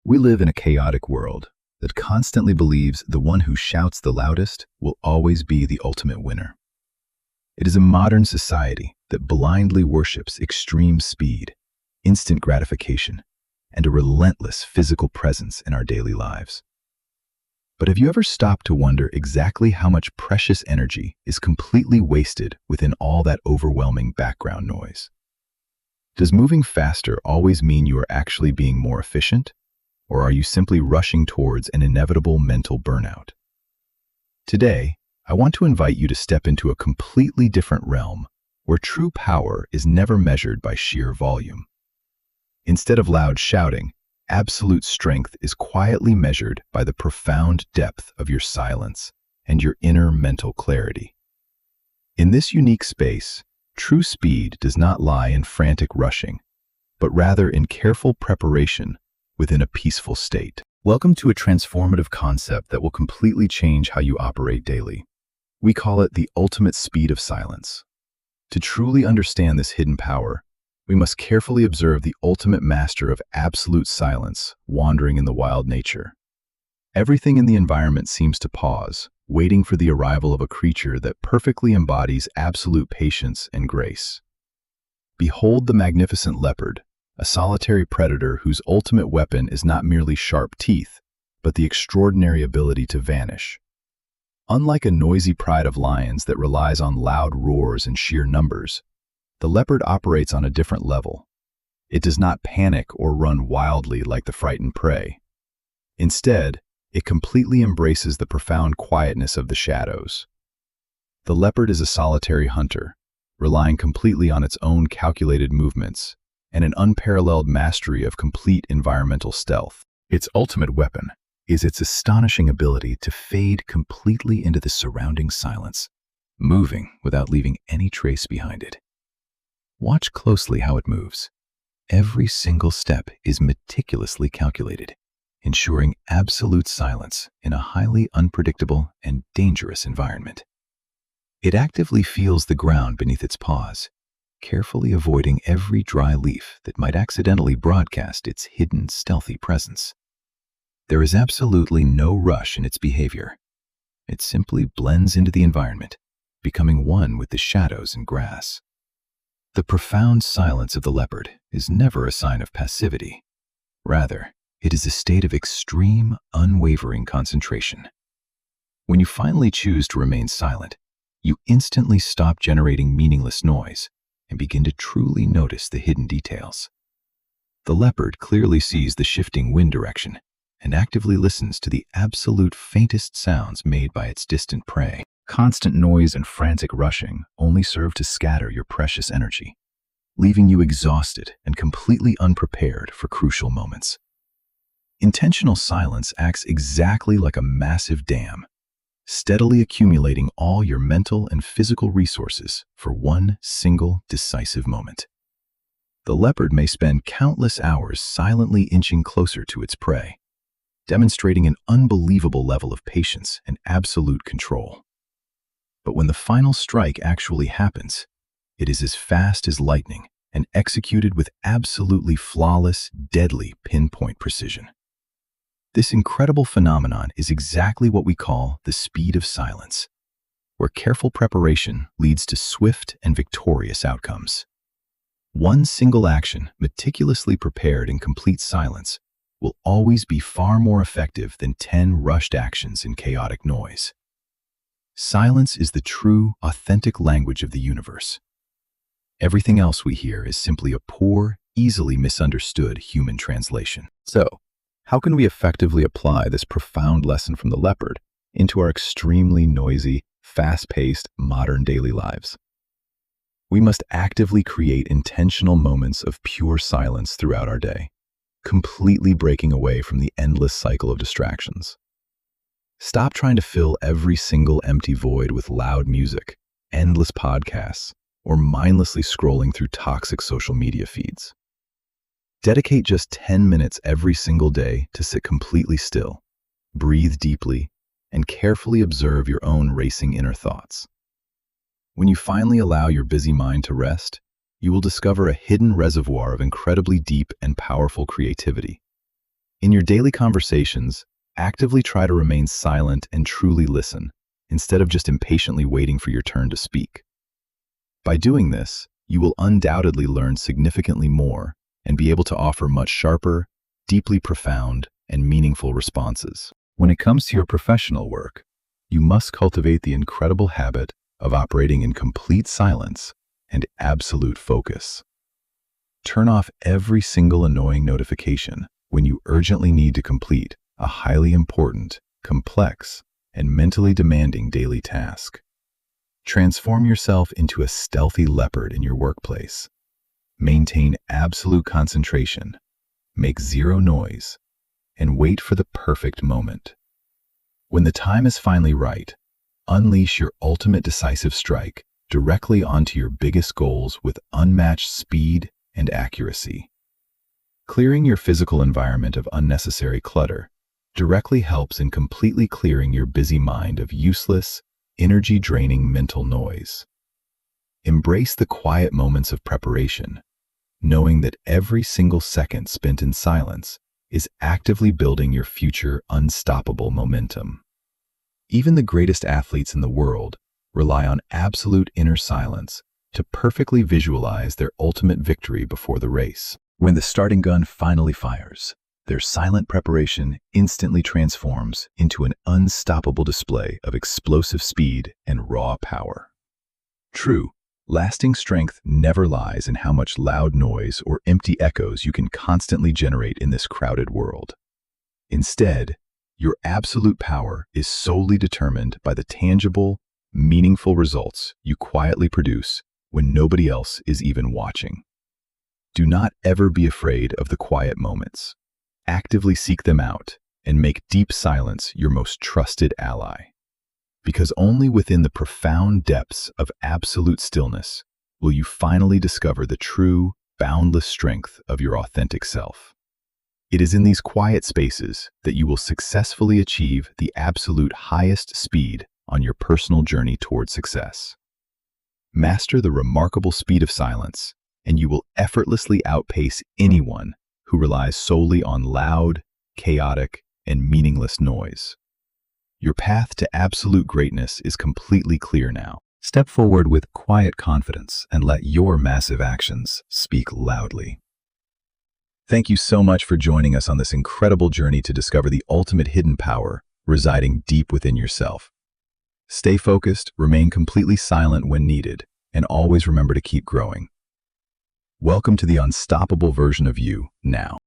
We live in a chaotic world that constantly believes the one who shouts the loudest will always be the ultimate winner. It is a modern society that blindly worships extreme speed, instant gratification, and a relentless physical presence in our daily lives. But have you ever stopped to wonder exactly how much precious energy is completely wasted within all that overwhelming background noise? Does moving faster always mean you are actually being more efficient? Or are you simply rushing towards an inevitable mental burnout? Today, I want to invite you to step into a completely different realm where true power is never measured by sheer volume. Instead of loud shouting, absolute strength is quietly measured by the profound depth of your silence and your inner mental clarity. In this unique space, true speed does not lie in frantic rushing, but rather in careful preparation within a peaceful state. Welcome to a transformative concept that will completely change how you operate daily. We call it the ultimate speed of silence. To truly understand this hidden power, we must carefully observe the ultimate master of absolute silence wandering in the wild nature. Everything in the environment seems to pause, waiting for the arrival of a creature that perfectly embodies absolute patience and grace. Behold the magnificent leopard, a solitary predator whose ultimate weapon is not merely sharp teeth, but the extraordinary ability to vanish. Unlike a noisy pride of lions that relies on loud roars and sheer numbers, the leopard operates on a different level. It does not panic or run wildly like the frightened prey. Instead, it completely embraces the profound quietness of the shadows. The leopard is a solitary hunter, relying completely on its own calculated movements and an unparalleled mastery of complete environmental stealth. Its ultimate weapon is its astonishing ability to fade completely into the surrounding silence, moving without leaving any trace behind it. Watch closely how it moves. Every single step is meticulously calculated, ensuring absolute silence in a highly unpredictable and dangerous environment. It actively feels the ground beneath its paws, carefully avoiding every dry leaf that might accidentally broadcast its hidden, stealthy presence. There is absolutely no rush in its behavior. It simply blends into the environment, becoming one with the shadows and grass. The profound silence of the leopard is never a sign of passivity. Rather, it is a state of extreme, unwavering concentration. When you finally choose to remain silent, you instantly stop generating meaningless noise and begin to truly notice the hidden details. The leopard clearly sees the shifting wind direction and actively listens to the absolute faintest sounds made by its distant prey. Constant noise and frantic rushing only serve to scatter your precious energy, leaving you exhausted and completely unprepared for crucial moments. Intentional silence acts exactly like a massive dam, steadily accumulating all your mental and physical resources for one single decisive moment. The leopard may spend countless hours silently inching closer to its prey, demonstrating an unbelievable level of patience and absolute control. But when the final strike actually happens, it is as fast as lightning and executed with absolutely flawless, deadly pinpoint precision. This incredible phenomenon is exactly what we call the speed of silence, where careful preparation leads to swift and victorious outcomes. One single action, meticulously prepared in complete silence, will always be far more effective than 10 rushed actions in chaotic noise. Silence is the true, authentic language of the universe. Everything else we hear is simply a poor, easily misunderstood human translation. So, how can we effectively apply this profound lesson from the leopard into our extremely noisy, fast-paced, modern daily lives? We must actively create intentional moments of pure silence throughout our day, completely breaking away from the endless cycle of distractions. Stop trying to fill every single empty void with loud music, endless podcasts, or mindlessly scrolling through toxic social media feeds. Dedicate just 10 minutes every single day to sit completely still, breathe deeply, and carefully observe your own racing inner thoughts. When you finally allow your busy mind to rest, you will discover a hidden reservoir of incredibly deep and powerful creativity. In your daily conversations, actively try to remain silent and truly listen, instead of just impatiently waiting for your turn to speak. By doing this, you will undoubtedly learn significantly more and be able to offer much sharper, deeply profound, and meaningful responses. When it comes to your professional work, you must cultivate the incredible habit of operating in complete silence and absolute focus. Turn off every single annoying notification when you urgently need to complete a highly important, complex, and mentally demanding daily task. Transform yourself into a stealthy leopard in your workplace. Maintain absolute concentration, make zero noise, and wait for the perfect moment. When the time is finally right, unleash your ultimate decisive strike directly onto your biggest goals with unmatched speed and accuracy. Clearing your physical environment of unnecessary clutter directly helps in completely clearing your busy mind of useless, energy-draining mental noise. Embrace the quiet moments of preparation, knowing that every single second spent in silence is actively building your future unstoppable momentum. Even the greatest athletes in the world rely on absolute inner silence to perfectly visualize their ultimate victory before the race. When the starting gun finally fires, their silent preparation instantly transforms into an unstoppable display of explosive speed and raw power. True, lasting strength never lies in how much loud noise or empty echoes you can constantly generate in this crowded world. Instead, your absolute power is solely determined by the tangible, meaningful results you quietly produce when nobody else is even watching. Do not ever be afraid of the quiet moments. Actively seek them out and make deep silence your most trusted ally. Because only within the profound depths of absolute stillness will you finally discover the true, boundless strength of your authentic self. It is in these quiet spaces that you will successfully achieve the absolute highest speed on your personal journey toward success. Master the remarkable speed of silence, and you will effortlessly outpace anyone who relies solely on loud, chaotic, and meaningless noise. Your path to absolute greatness is completely clear now. Step forward with quiet confidence and let your massive actions speak loudly. Thank you so much for joining us on this incredible journey to discover the ultimate hidden power residing deep within yourself. Stay focused, remain completely silent when needed, and always remember to keep growing. Welcome to the unstoppable version of you now.